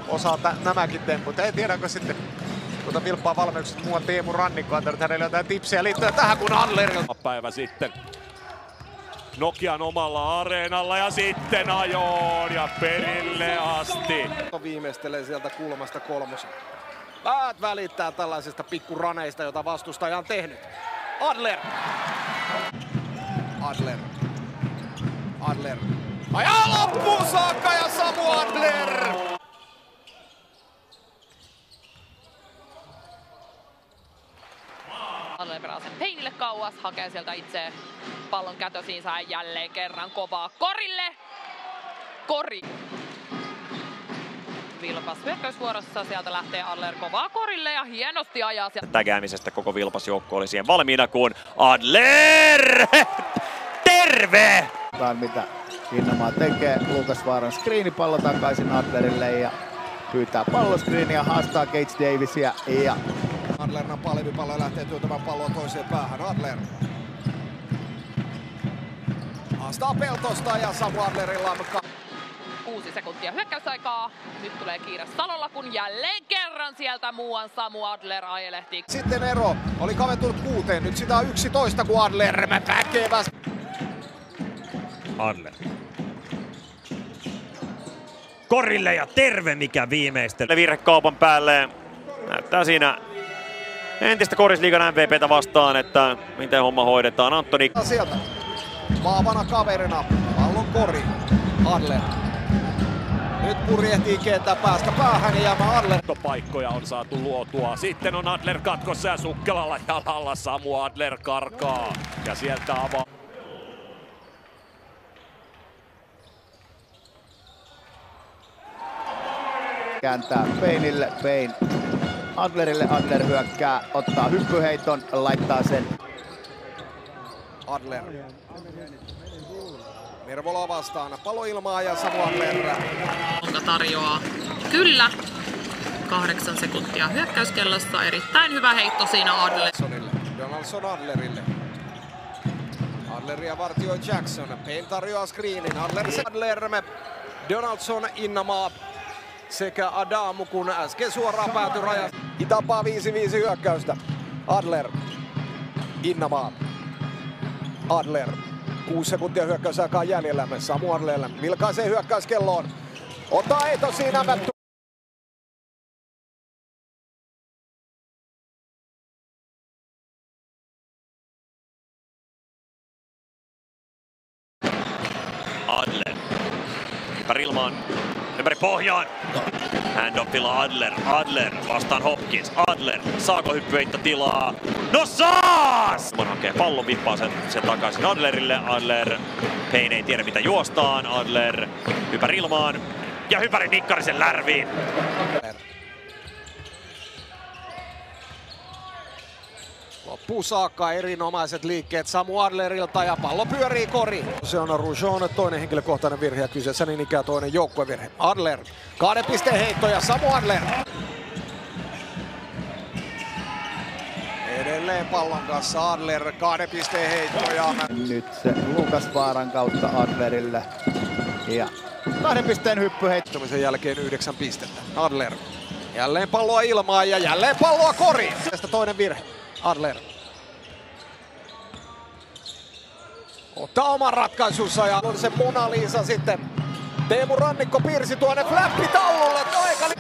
Osaa nämäkin temput. Ei tiedäkö sitten Vilppaa valmennukset muuan Teemu Rannikko antanut hänelle jotain tipsejä liittyen tähän kun Adlerilta. Päivä sitten Nokian omalla areenalla ja sitten ajoon ja perille asti. Viimeistelee sieltä kulmasta kolmosen. Päät välittää tällaisista pikkuraneista, jota vastustaja on tehnyt. Adler. Ajaa loppuun saakka ja Samu Adler. Adler pelaa sen Payneille kauas, hakee sieltä itse pallon kätösiinsä ja jälleen kerran kovaa korille. Kori. Vilpas hyökkäysvuorossa, sieltä lähtee Adler kovaa korille ja hienosti ajaa sieltä. Tägäämisestä koko Vilpas joukko oli siihen valmiina, kun Adler! Terve! Mitä Innamaa tekee, Lukasvaaran screenipallo takaisin Adlerille ja pyytää palloskreeniä, haastaa Gates Davisia ja Adler nappaa levypalloa ja lähtee työtämään palloa toiseen päähän. Adler haastaa Peltosta ja Samu Adlerilla 6 sekuntia hyökkäysaikaa. Nyt tulee kiire Salolla, kun jälleen kerran sieltä muuan Samu Adler ajelehtii. Sitten ero oli kaventunut 6, nyt sitä on 11 kun Adler väkevä. Adler. Korille ja terve mikä viimeistely. Virhe kaupan päälle. Näyttää siinä entistä Korisliigan MVPtä vastaan, että miten homma hoidetaan. Antoni. Sieltä vaavana kaverina pallon Kori. Adler. Nyt purjehtii kentän päästä päähän ja Adler. Paikkoja on saatu luotua. Sitten on Adler katkossa ja sukkelalla jalalla Samu Adler karkaa. Ja sieltä avaa. kääntää Payneille, Payne Adlerille, Adler hyökkää, ottaa hyppyheiton, laittaa sen. Adler. Mervola vastaan, pallo ilmaa ja Samu Adler. Honka tarjoaa kyllä 8 sekuntia hyökkäyskellossa, erittäin hyvä heitto siinä Adler. Donaldson Adlerille. Adleria vartioi Jackson, Payne tarjoaa screenin, Adler, Donaldson, Innamaa sekä Adamu, kun äsken suoraan päätyi rajan. Itapaa 5-5 hyökkäystä. Adler, Innamaa, Adler. 6 sekuntia hyökkäysaikaa jäljellä. Samu Adler vilkaisee hyökkäyskelloon. Ottaa Eito siinä. Adler. Ympäri ilmaan. Ympäri pohjaan. Handoffilla Adler. Adler vastaan Hopkins. Adler. Saako hyppyheitto tilaa? No saas! Man hakee pallon, vippaa sen takaisin Adlerille. Adler. Payne ei tiedä mitä juostaan. Adler. Ympäri ilmaan. Ja hypäri Nikkarisen lärviin. Loppuun saakka erinomaiset liikkeet Samu Adlerilta ja pallo pyörii Kori. Se on Roujon toinen henkilökohtainen virhe ja kyseessä niin ikään toinen joukkuevirhe. Adler, 2 pisteen heitto ja Samu Adler. Edelleen pallon kanssa Adler, 2 pisteen heitto ja nyt se Lukasvaaran kautta Adlerille ja 2 pisteen hyppyheitto. sen jälkeen 9 pistettä. Adler, jälleen palloa ilmaan ja jälleen palloa Kori. Tästä toinen virhe. Adler ottaa oman ratkaisunsa ja on se Mona Lisa sitten. Teemu Rannikko piirsi tuonne flappitaululle.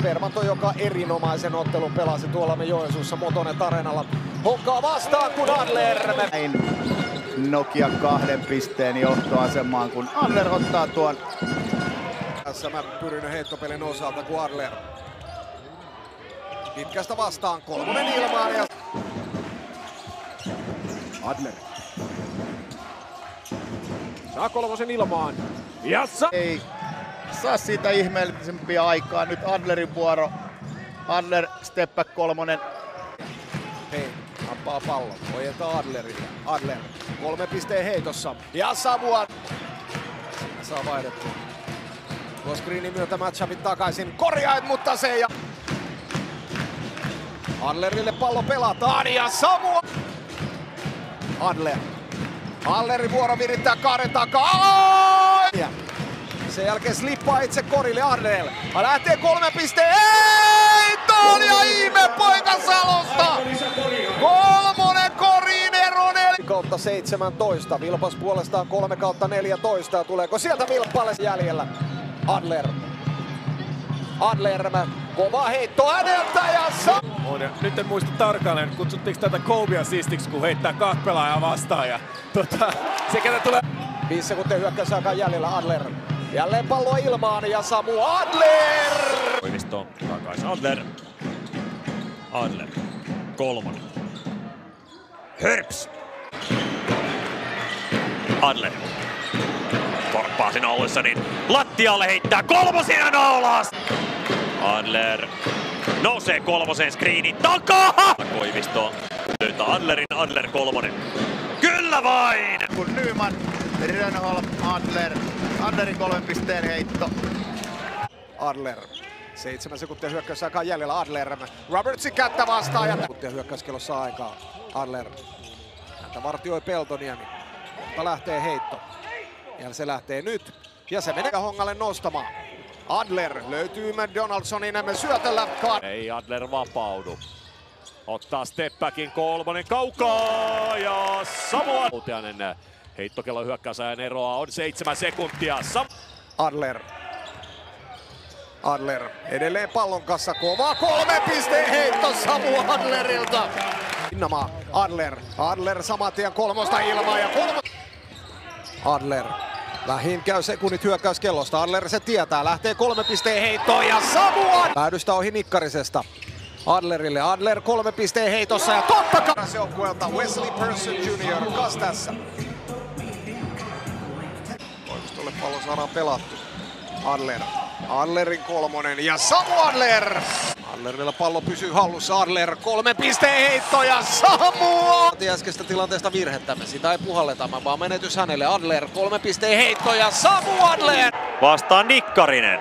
Permanto, joka erinomaisen ottelun pelasi tuolla me Joensuussa Motonet Areenalla. Honkaa vastaan kun Adler. Näin Nokia 2 pisteen johtoasemaan kun Adler ottaa tuon. Tässä mä pyrin heittopelin osalta kun Adler. Pitkästä vastaan, 3 ilmaan ja Adler saa 3 ilmaan. Ja ei saa siitä ihmeellisempiä aikaa. Nyt Adlerin vuoro. Adler step back 3. Payne nappaa pallon, ojentaa Adlerille. Adler 3 pisteen heitossa. Ja Samuan saa vaihdettua. Tuo screenin myötä matchupit takaisin. Korjaat, mutta se ja Adlerille pallo pelataan ja Samu Adler. Adlerin vuoro virittää 2 takaa. Ja Sen jälkeen slippaa itse korille Adler. Lähtee 3 pisteen. Ei! Ja ihme poika Salosta! 3 koriin ero 4/17. Vilpas puolestaan 3/14. Tuleeko sieltä Vilppalle jäljellä? Adler. Adler, kova heitto häneltä ja Nyt en muista tarkalleen, kutsuttiinko tätä Kobe assistiksi, kun heittää 2 pelaajaa vastaan. Ja, se ketä tulee... 5 sekuntia hyökkäysaikaa jäljellä Adler. Jälleen pallo ilmaan ja Samu Adler! Koivisto takaisin Adler. Adler. 3. Hörps. Adler. Torppaa siinä ollessa, niin lattialle heittää 3 naulas! Adler nousee 3 screenin takaa! Koivisto löytää Adlerin, Adler 3. Kyllä vain! Kun Nyman, Rönnholm, Adler. Adlerin 3 pisteen heitto. Adler. 7 sekuntia hyökkäysaikaa jäljellä Adler. Robertsin kättä vastaan ja sekuntia hyökkäyskellossa aikaa. Adler. Häntä vartioi Peltoniemi. Mutta lähtee heitto. Ja se lähtee nyt. Ja se menee Hongalle nostamaan. Adler löytyy Donaldsonin syötellä. Ei Adler vapaudu. Ottaa stepbackin 3 kaukaa ja Samu Uutiainen heittokello hyökkäysajan eroa on 7 sekuntia. Adler. Adler edelleen pallon kanssa. Kova 3 pisteen heitto Samu Adlerilta. Innamaa. Adler. Adler saman tien 3 ilmaa ja 3. Adler. Lähin käy sekunnit hyökkäyskellosta. Adler se tietää. Lähtee 3 pisteen heittoon ja Samu päädystä ohi Nikkarisesta. Adlerille. Adler 3 pisteen heitossa ja totta kai joukkueelta Wesley Person Jr. Kas tässä. Koivistolle pallo saadaan pelattu. Adler. Adlerin 3 ja Samu Adler. Adlerilla pallo pysyy hallussa. Adler 3 pisteen heitto ja Samu. Äskeistä tilanteesta virhettämme. Sitä ei puhalleta, vaan menetys hänelle. Adler 3 pisteen heitto ja Samu Adler. Vastaan Nikkarinen.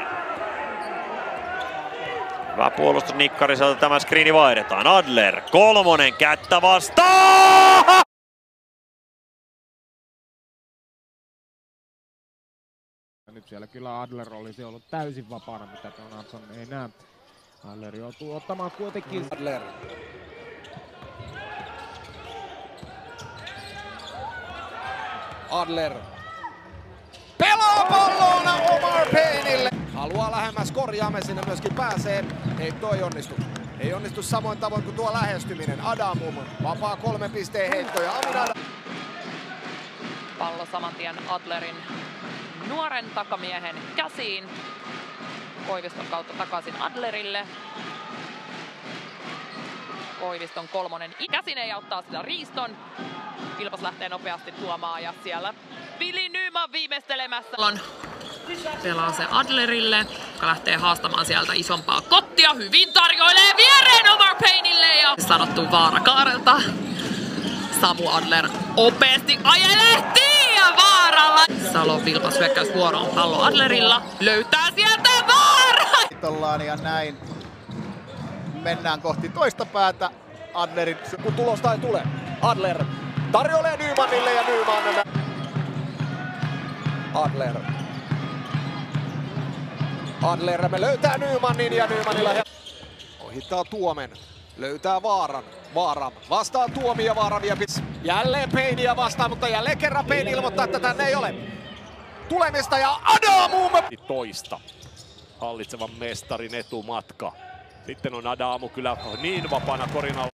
Hyvä puolustus Nikkariselta, tämä screeni vaihdetaan. Adler 3 kättä vastaan! Nyt siellä kyllä Adler olisi ollut täysin vapaana, mitä Donaldson ei näe. Adler joutuu ottamaan kuitenkin. Adler. Adler. Pelaa pallona Omar Payneille. Haluaa lähemmäs korjaamme, sinne myöskin pääsee. Heitto ei onnistu. Ei onnistu samoin tavoin kuin tuo lähestyminen. Adamum. Vapaa 3 pisteen heitto ja Pallo saman tien Adlerin nuoren takamiehen käsiin. Koiviston kautta takaisin Adlerille. Koiviston 3 käsineen ottaa sitä riiston. Vilpas lähtee nopeasti tuomaan ja siellä Billy Nyman viimeistelemässä. Pelaa se Adlerille, joka lähtee haastamaan sieltä isompaa kottia. Hyvin tarjoilee viereen Omar Payneille ja sanottu vaara kaarelta. Samu Adler opeasti ajelehtii ja vaaralla. Salon Vilpas hyökkäysvuoroon pallo Adlerilla. Löytää sieltä vaara! Ollaan ja näin. Mennään kohti toista päätä. Adlerin kun tulosta ei tule. Adler tarjoilee Nymanille ja Nyman. Adler. Adler löytää Nymanin ja Nymanilla ohittaa Tuomen. Löytää Vaaran. Vaara vastaa Tuomi ja Vaara vie jälleen Payneä vastaan, mutta jälleen kerran Payne ilmoittaa, että tänne ei ole tulemista ja Adamu! Toista. Hallitsevan mestarin etumatka. Sitten on Adamu kyllä niin vapaana korinalla.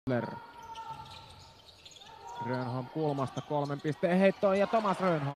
Rönnholm kulmasta 3 pisteen heittoon ja Thomas Rönnholm.